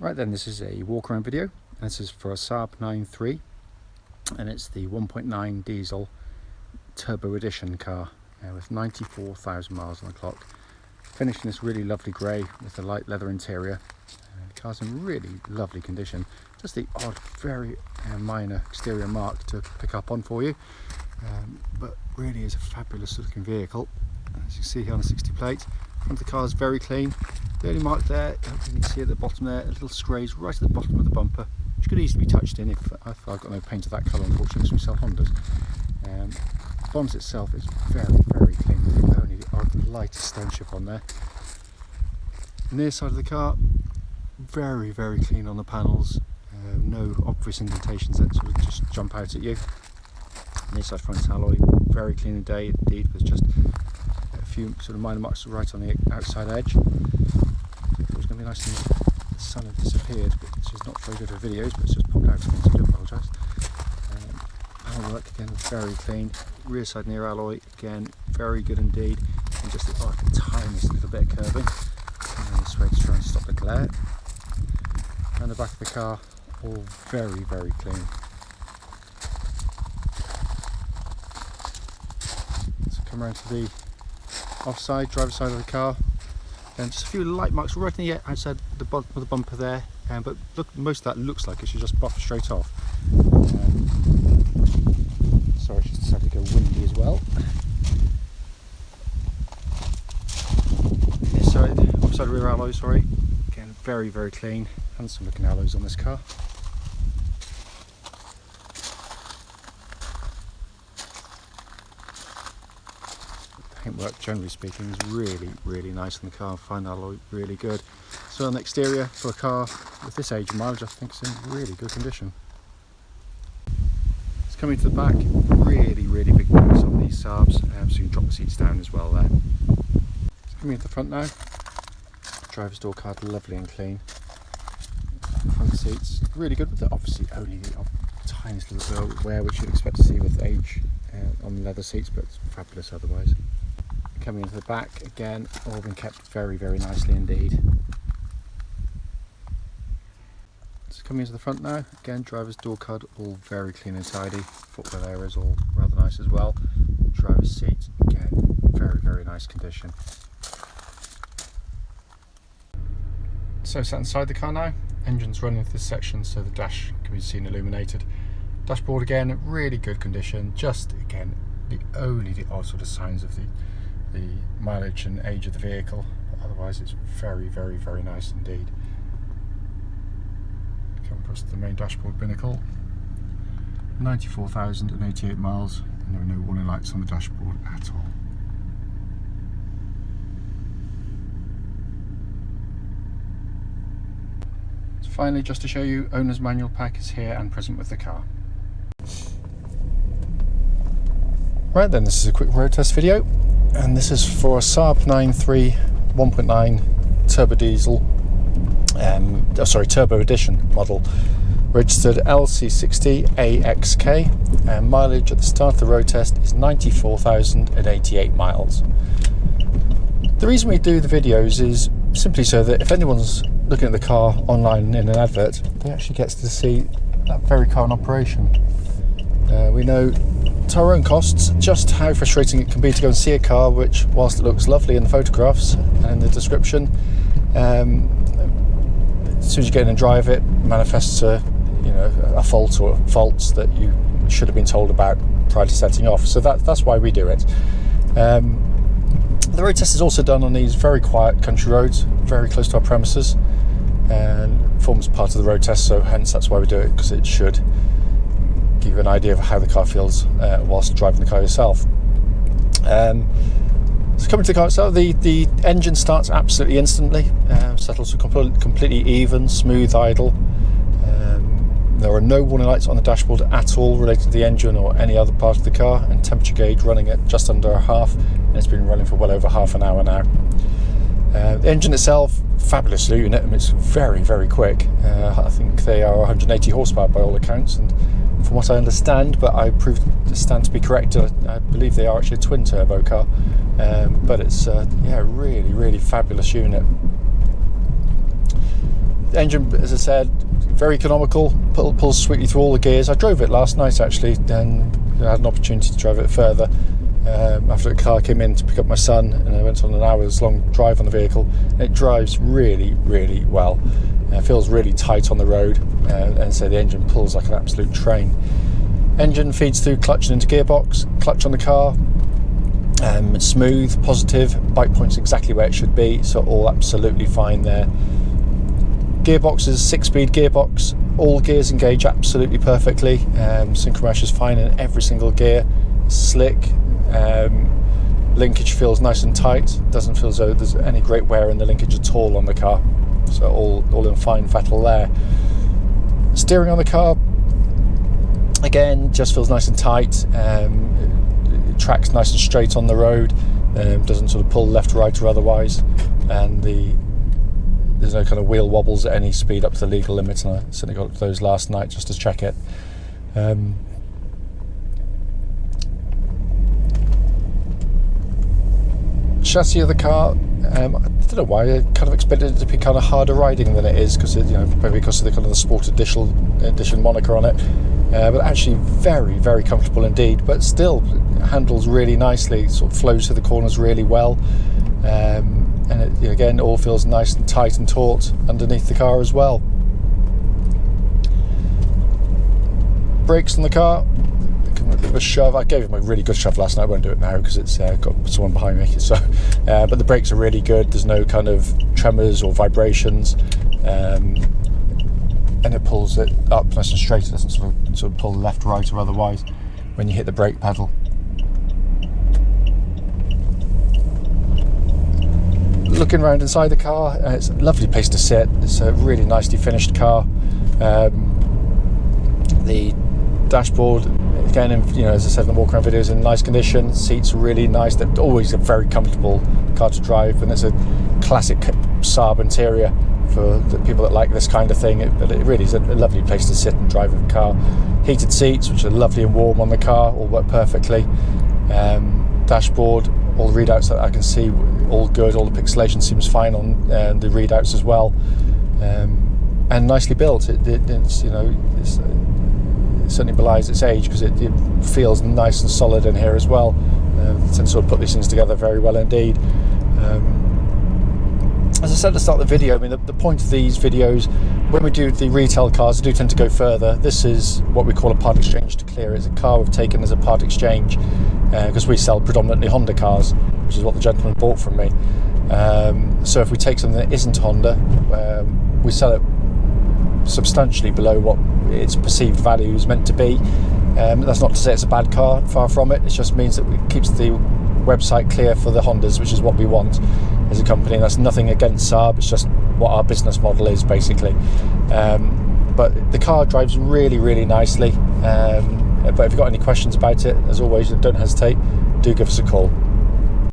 Right then, this is a walk around video. This is for a Saab 9.3 and it's the 1.9 diesel turbo edition car with 94,000 miles on the clock. Finished in this really lovely grey with a light leather interior. The car's in really lovely condition. Just the odd, very minor exterior mark to pick up on for you, but really is a fabulous looking vehicle. As you can see here on the 60 plate, front of the car is very clean. The only mark there, you can see at the bottom there, a little scraze right at the bottom of the bumper, which could easily be touched in if I've got no paint of that colour, unfortunately, so we sell Hondas. The bonnet itself is very, very clean, only the odd light stone chip on there. The near side of the car, very, very clean on the panels, no obvious indentations that sort of just jump out at you. Near side front alloy, very clean indeed, with just a few sort of minor marks right on the outside edge. It was going to be nice and the sun had disappeared, but this is not very good for videos, but it's just popped out to me, so I do apologise. Panel work again, very clean. Rear side near alloy, again, very good indeed, and just the tiniest little bit of curving. And this way to try and stop the glare. And the back of the car, all very, very clean. So come around to the offside, driver's side of the car. And just a few light marks right in the outside the bottom of the bumper there, but look, most of that looks like it should just buff straight off. Sorry, it's just decided to go windy as well. This side, offside rear alloy, sorry, again very, very clean, handsome looking alloys on this car. Paintwork, generally speaking, is really, really nice on the car. Fine alloy, really good. So on the exterior, for a car with this age and mileage, I think it's in really good condition. It's coming to the back, really, really big boots on these Saabs, so you can drop the seats down as well there. It's coming to the front now. Driver's door card, lovely and clean. Front seats, really good, with the, obviously only the tiniest little bit of wear which you'd expect to see with age on the leather seats, but it's fabulous otherwise. Coming into the back, again, all been kept very, very nicely indeed. So coming into the front now, again, driver's door card, all very clean and tidy. Footwell area is all rather nice as well. Driver's seat, again, very, very nice condition. So sat inside the car now, engine's running through this section so the dash can be seen illuminated. Dashboard again, really good condition, just again, the odd sort of signs of the mileage and age of the vehicle, but otherwise it's very, very, very nice indeed. Come across the main dashboard binnacle, 94,088 miles, and there are no warning lights on the dashboard at all. So finally, just to show you, owner's manual pack is here and present with the car. Right then, this is a quick road test video, and this is for a Saab 9.3 1.9 turbo diesel, turbo edition model, registered LC60AXK, and mileage at the start of the road test is 94,088 miles. The reason we do the videos is simply so that if anyone's looking at the car online in an advert, they actually gets to see that very car in operation. We know to our own costs just how frustrating it can be to go and see a car which, whilst it looks lovely in the photographs and in the description, as soon as you get in and drive it, manifests a fault or faults that you should have been told about prior to setting off. So that's why we do it. The road test is also done on these very quiet country roads, very close to our premises, and forms part of the road test. So hence that's why we do it, because it should give you an idea of how the car feels whilst driving the car yourself. So coming to the car itself, the engine starts absolutely instantly, settles to completely even, smooth idle. There are no warning lights on the dashboard at all related to the engine or any other part of the car, and temperature gauge running at just under a half, and it's been running for well over half an hour now. The engine itself, fabulous unit, and it's very, very quick. I think they are 180 horsepower by all accounts, and from what I understand, but I proved to stand to be correct, I believe they are actually a twin turbo car, but it's really, really fabulous unit. Engine, as I said, very economical, pulls sweetly through all the gears. I drove it last night actually, and I had an opportunity to drive it further after the car came in to pick up my son, and I went on an hour's long drive on the vehicle. It drives really, really well. It feels really tight on the road, and so the engine pulls like an absolute train. Engine feeds through clutch and into gearbox. Clutch on the car, smooth, positive. Bike point's exactly where it should be, so all absolutely fine there. Gearbox is a 6-speed gearbox. All gears engage absolutely perfectly. Synchromesh is fine in every single gear. Slick. Linkage feels nice and tight. Doesn't feel as though there's any great wear in the linkage at all on the car. So all in fine fettle there. Steering on the car, again, just feels nice and tight. It tracks nice and straight on the road. Doesn't sort of pull left, right, or otherwise. And there's no kind of wheel wobbles at any speed up to the legal limit, and I certainly got those last night just to check it. Chassis of the car, I don't know why I kind of expected it to be kind of harder riding than it is, because maybe because of the kind of the Sport Edition moniker on it, but actually very, very comfortable indeed. But still handles really nicely, sort of flows through the corners really well, and it, again, all feels nice and tight and taut underneath the car as well. Brakes on the car, a bit of a shove. I gave him a really good shove last night. I won't do it now because it's got someone behind me. So, but the brakes are really good. There's no kind of tremors or vibrations, and it pulls it up nice and straight. It doesn't sort of pull left, right, or otherwise when you hit the brake pedal. Looking around inside the car, it's a lovely place to sit. It's a really nicely finished car. The dashboard, again, as I said in the walk around video, is in nice condition. Seats are really nice. They're always a very comfortable car to drive, and it's a classic Saab interior for the people that like this kind of thing. But it really is a lovely place to sit and drive a car. Heated seats, which are lovely and warm on the car, all work perfectly. Dashboard, all the readouts that I can see, all good. All the pixelation seems fine on the readouts as well, and nicely built. It certainly belies its age, because it feels nice and solid in here as well. They tend to sort of put these things together very well indeed. As I said at the start of the video, I mean, the point of these videos, when we do the retail cars, they do tend to go further. This is what we call a part exchange to clear. It's a car we've taken as a part exchange, because we sell predominantly Honda cars, which is what the gentleman bought from me. So if we take something that isn't Honda, we sell it substantially below what its perceived value is meant to be. That's not to say it's a bad car, far from it. It just means that it keeps the website clear for the Hondas, which is what we want as a company. That's nothing against Saab, it's just what our business model is, basically. But the car drives really, really nicely. But if you've got any questions about it, as always, don't hesitate, do give us a call.